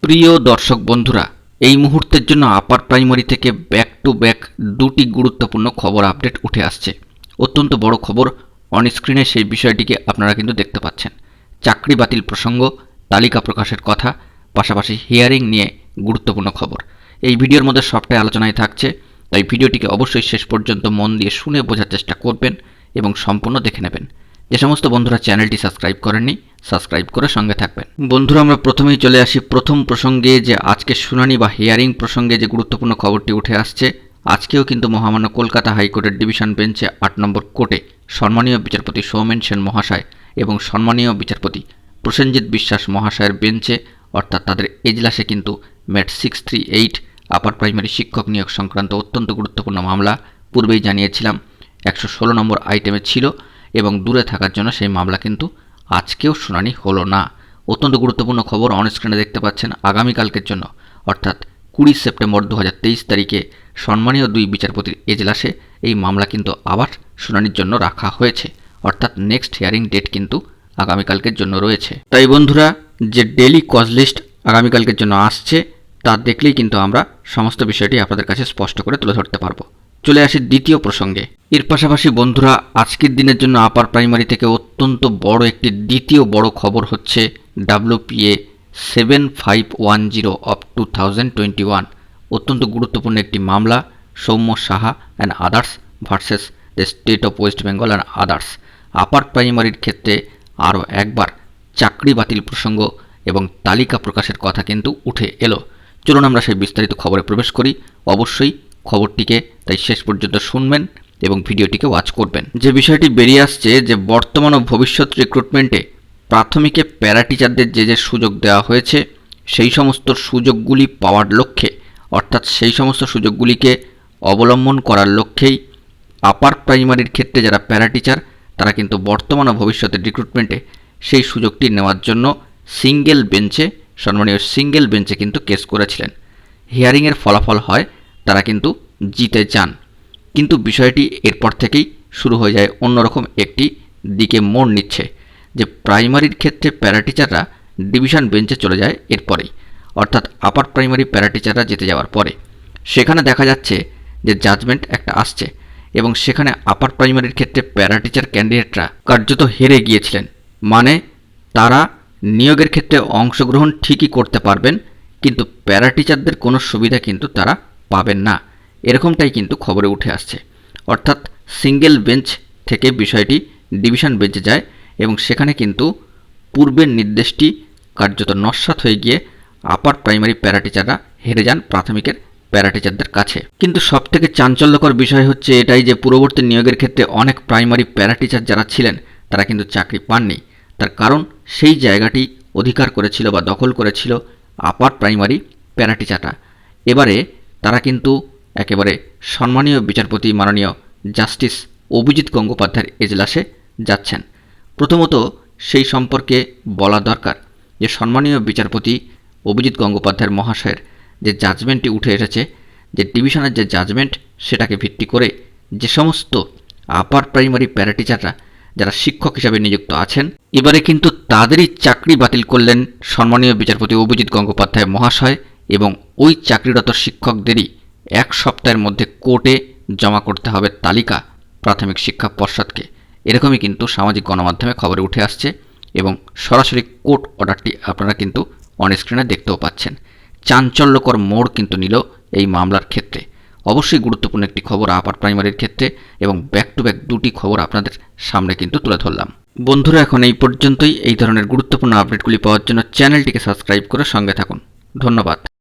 প্রিয় দর্শক বন্ধুরা, এই মুহূর্তের জন্য আপার প্রাইমারি থেকে ব্যাক টু ব্যাক দুটি গুরুত্বপূর্ণ খবর আপডেট উঠে আসছে। অত্যন্ত বড় খবর, অন স্ক্রিনে সেই বিষয়টিকে আপনারা কিন্তু দেখতে পাচ্ছেন। চাকরি বাতিল প্রসঙ্গ, তালিকা প্রকাশের কথা, পাশাপাশি হিয়ারিং নিয়ে গুরুত্বপূর্ণ খবর এই ভিডিওর মধ্যে সবটাই আলোচনায় থাকছে। তাই ভিডিওটিকে অবশ্যই শেষ পর্যন্ত মন দিয়ে শুনে বোঝার চেষ্টা করবেন এবং সম্পূর্ণ দেখে নেবেন। যে সমস্ত বন্ধুরা চ্যানেলটি সাবস্ক্রাইব করেননি, সাবস্ক্রাইব করে সঙ্গে থাকবেন। বন্ধুরা, আমরা প্রথমেই চলে আসি প্রথম প্রসঙ্গে, যে আজকে শুনানি বা হিয়ারিং প্রসঙ্গে যে গুরুত্বপূর্ণ খবরটি উঠে আসছে। আজকেও কিন্তু মহামান্য কলকাতা হাইকোর্টের ডিভিশন বেঞ্চে ৮ নম্বর কোর্টে সম্মানীয় বিচারপতি সৌমেন সেন মহাশয় এবং সম্মানীয় বিচারপতি প্রসেনজিৎ বিশ্বাস মহাশয়ের বেঞ্চে, অর্থাৎ তাদের এজলাসে কিন্তু ম্যাট 638 আপার প্রাইমারি শিক্ষক নিয়োগ সংক্রান্ত অত্যন্ত গুরুত্বপূর্ণ মামলা পূর্বেই জানিয়েছিলাম 116 নম্বর আইটেমে ছিল এবং দূরে থাকার জন্য সেই মামলা কিন্তু আজকেও শুনানি হলো না। অত্যন্ত গুরুত্বপূর্ণ খবর অন স্ক্রিনে দেখতে পাচ্ছেন। আগামীকালকের জন্য অর্থাৎ 20 সেপ্টেম্বর 2023 তারিখে সম্মানীয় দুই বিচারপতির এজলাসে এই মামলা কিন্তু আবার শুনানির জন্য রাখা হয়েছে, অর্থাৎ নেক্সট হিয়ারিং ডেট কিন্তু আগামীকালকের জন্য রয়েছে। তাই বন্ধুরা, যে ডেলি কজ লিস্ট আগামীকালকের জন্য আসছে তা দেখলেই কিন্তু আমরা সমস্ত বিষয়টি আপনাদের কাছে স্পষ্ট করে তুলে ধরতে পারবো। চলে আসি দ্বিতীয় প্রসঙ্গে। এর পাশাপাশি বন্ধুরা, আজকের দিনের জন্য আপার প্রাইমারি থেকে অত্যন্ত বড় একটি দ্বিতীয় বড় খবর হচ্ছে WPA 7510 অফ 2021। অত্যন্ত গুরুত্বপূর্ণ একটি মামলা, Soumya Saha and others versus the state of West Bengal and others. Upper প্রাইমারির ক্ষেত্রে আরও একবার চাকরি বাতিল প্রসঙ্গ এবং তালিকা প্রকাশের কথা কিন্তু উঠে এলো। চলুন আমরা সেই বিস্তারিত খবরে প্রবেশ করি। অবশ্যই খবরটিকে তাই শেষ পর্যন্ত শুনবেন এবং ভিডিওটিকে ওয়াচ করবেন। যে বিষয়টি বেরিয়ে আসছে, যে বর্তমান ও ভবিষ্যৎ রিক্রুটমেন্টে প্রাথমিকে প্যারা টিচারদের যে সুযোগ দেওয়া হয়েছে সেই সমস্ত সুযোগগুলি পাওয়ার লক্ষ্যে, অর্থাৎ সেই সমস্ত সুযোগগুলিকে অবলম্বন করার লক্ষ্যেই আপার প্রাইমারির ক্ষেত্রে যারা প্যারা টিচার তারা কিন্তু বর্তমান ও ভবিষ্যতের রিক্রুটমেন্টে সেই সুযোগটি নেওয়ার জন্য সিঙ্গেল বেঞ্চে, সম্মানীয় সিঙ্গেল বেঞ্চে কিন্তু কেস করেছিলেন। হিয়ারিংয়ের ফলাফল হয় তারা কিন্তু জিতে যান, কিন্তু বিষয়টি এরপর থেকেই শুরু হয়ে যায় অন্যরকম একটি দিকে মোড় নিচ্ছে, যে প্রাইমারির ক্ষেত্রে প্যারা টিচাররা ডিভিশন বেঞ্চে চলে যায় এরপরেই, অর্থাৎ আপার প্রাইমারি প্যারা টিচাররা জিতে যাওয়ার পরে সেখানে দেখা যাচ্ছে যে জাজমেন্ট একটা আসছে এবং সেখানে আপার প্রাইমারির ক্ষেত্রে প্যারা টিচার ক্যান্ডিডেটরা কার্যত হেরে গিয়েছিলেন। মানে তারা নিয়োগের ক্ষেত্রে অংশগ্রহণ ঠিকই করতে পারবেন, কিন্তু প্যারা টিচারদের কোনো সুবিধা কিন্তু তারা পাবেন না, এরকমটাই কিন্তু খবরে উঠে আসছে। অর্থাৎ সিঙ্গেল বেঞ্চ থেকে বিষয়টি ডিভিশন বেঞ্চে যায় এবং সেখানে কিন্তু পূর্বের নির্দেশটি কার্যত নস্যাৎ হয়ে গিয়ে আপার প্রাইমারি প্যারা টিচাররা হেরে যান প্রাথমিকের প্যারা টিচারদের কাছে। কিন্তু সবথেকে চাঞ্চল্যকর বিষয় হচ্ছে এটাই, যে পূর্ববর্তী নিয়োগের ক্ষেত্রে অনেক প্রাইমারি প্যারা টিচার যারা ছিলেন তারা কিন্তু চাকরি পাননি। তার কারণ সেই জায়গাটি অধিকার করেছিল বা দখল করেছিল আপার প্রাইমারি প্যারা টিচাররা। এবারে তারা কিন্তু একেবারে সম্মানীয় বিচারপতি মাননীয় জাস্টিস অভিজিৎ গঙ্গোপাধ্যায়ের এজলাসে যাচ্ছেন। প্রথমত সেই সম্পর্কে বলা দরকার যে সম্মানীয় বিচারপতি অভিজিৎ গঙ্গোপাধ্যায়ের মহাশয়ের যে জাজমেন্টটি উঠে এসেছে, যে ডিভিশনের যে জাজমেন্ট, সেটাকে ভিত্তি করে যে সমস্ত আপার প্রাইমারি প্যারা টিচাররা যারা শিক্ষক হিসাবে নিযুক্ত আছেন, এবারে কিন্তু তাদেরই চাকরি বাতিল করলেন সম্মানীয় বিচারপতি অভিজিৎ গঙ্গোপাধ্যায় মহাশয় এবং ওই চাকরিরত শিক্ষকদেরই 1 সপ্তাহের মধ্যে কোর্টে জমা করতে হবে তালিকা প্রাথমিক শিক্ষা পর্ষদকে। এরকমই কিন্তু সামাজিক গণমাধ্যমে খবরে উঠে আসছে এবং সরাসরি কোর্ট অর্ডারটি আপনারা কিন্তু অন স্ক্রিনে দেখতেও পাচ্ছেন। চাঞ্চল্যকর মোড় কিন্তু নিল এই মামলার ক্ষেত্রে। অবশ্যই গুরুত্বপূর্ণ একটি খবর আপার প্রাইমারির ক্ষেত্রে এবং ব্যাক টু ব্যাক দুটি খবর আপনাদের সামনে কিন্তু তুলে ধরলাম। বন্ধুরা, এখন এই পর্যন্তই। এই ধরনের গুরুত্বপূর্ণ আপডেটগুলি পাওয়ার জন্য চ্যানেলটিকে সাবস্ক্রাইব করে সঙ্গে থাকুন। ধন্যবাদ।